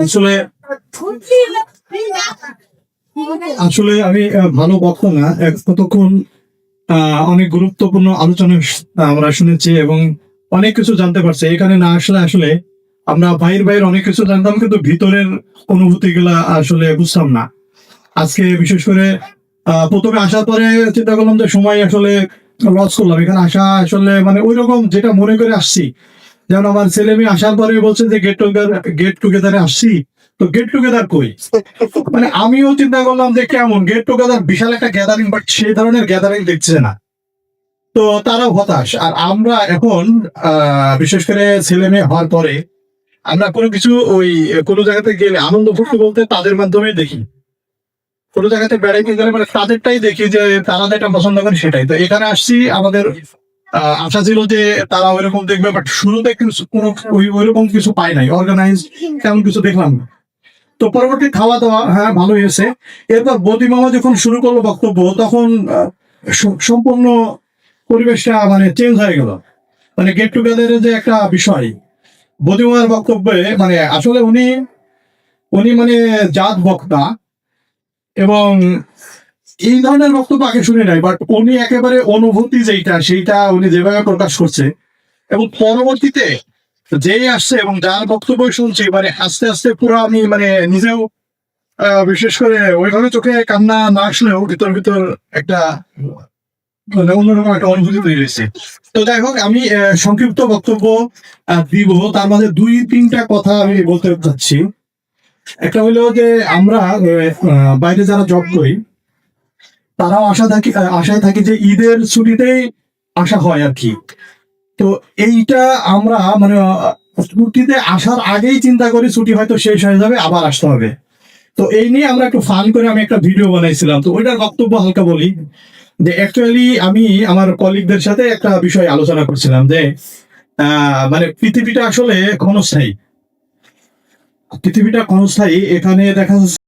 আসলে আসলে আমি ভালো বক্তা না, ততক্ষণ অনেক গুরুত্বপূর্ণ আলোচনা আমরা শুনেছি এবং অনেক কিছু জানতে পারছি। এখানে না আসলে আসলে আমরা বাইরের বাইরে অনেক কিছু জানতাম, কিন্তু ভিতরের অনুভূতি গুলা আসলে বুঝতাম না। আজকে বিশেষ করে প্রথমে আসার পরে চিন্তা করলাম যে সময় আসলে লস করলাম। এখানে আসা আসলে মানে ওই রকম যেটা মনে করে আসছি, যেমন আমার ছেলে মেয়ে আসার পরে বলছে যে গেট টুগেদারে আসছি, তো গেট টুগেদার কই? মানে আমিও চিন্তা করলাম যে কেমন গেট টুগেদার, বিশাল একটা গ্যাদারিং, বাট সেই ধরনের গ্যাদারিং দেখছে না। তো তারাও হতাশ। আর আমরা এখন বিশেষ করে ছেলে মেয়ে হওয়ার পরে আমরা কোনো কিছু ওই কোনো জায়গাতে গেলে আনন্দ ফুর্তি বলতে তাদের মাধ্যমে দেখি। কোনো জায়গাতে বেড়াইতে গেলে মানে তাদেরটাই দেখি যে তারা যেটা পছন্দ করে সেটাই। তো এখানে আসছি, আমাদের আশা ছিল যে তারা ওইরকম দেখবে, বাট শুরুতে কিছু কোনো ওইরকম কিছু পাই নাই, অর্গানাইজ তেমন কিছু দেখলাম না। তো পরবর্তী খাওয়া দাওয়া হ্যাঁ ভালো হয়েছে। এরপর বদি মামা যখন শুরু করলো বক্তব্য, তখন সম্পূর্ণ পরিবেশটা মানে চেঞ্জ হয়ে গেল। মানে গেট টুগেদারের যে একটা বিষয়, বদি মামার বক্তব্যে মানে আসলে উনি উনি মানে জাত বক্তা, এবং এই ধরনের বক্তব্য আগে শুনে নাই, বাট উনি একেবারে অনুভূতি যেটা সেইটা উনি যেভাবে প্রকাশ করছে, এবং পরবর্তীতে যেই আসছে এবং যার বক্তব্য শুনছি, মানে আস্তে আস্তে পুরো আমি মানে নিজেও বিশেষ করে ওইভাবে চোখে কান্না না আসলেও ভিতর ভিতর একটা মানে অন্যরকম একটা অনুভূতি তৈরি হয়েছে। তো যাই হোক, আমি সংক্ষিপ্ত বক্তব্য দিব, তার মাঝে দুই তিনটা কথা আমি বলতে চাচ্ছি। একটা হলো যে আমরা বাইরে যারা জব করি, তারাও আশায় থাকি যে ঈদের ছুটিতেই আসা হয় আর কি। তো এইটা আমরা মানে ছুটিতে আসার আগেই চিন্তা করি ছুটি হয়তো শেষ হয়ে যাবে, আবার আসতে হবে। তো এই নিয়ে আমরা একটু ফান করে আমি একটা ভিডিও বানাইছিলাম। তো ওইটার বক্তব্য হালকা বলি যে অ্যাকচুয়ালি আমি আমার কলিগদের সাথে একটা বিষয় আলোচনা করছিলাম যে মানে পৃথিবীটা আসলে ক্ষণস্থায়ী। এখানে দেখা যাচ্ছে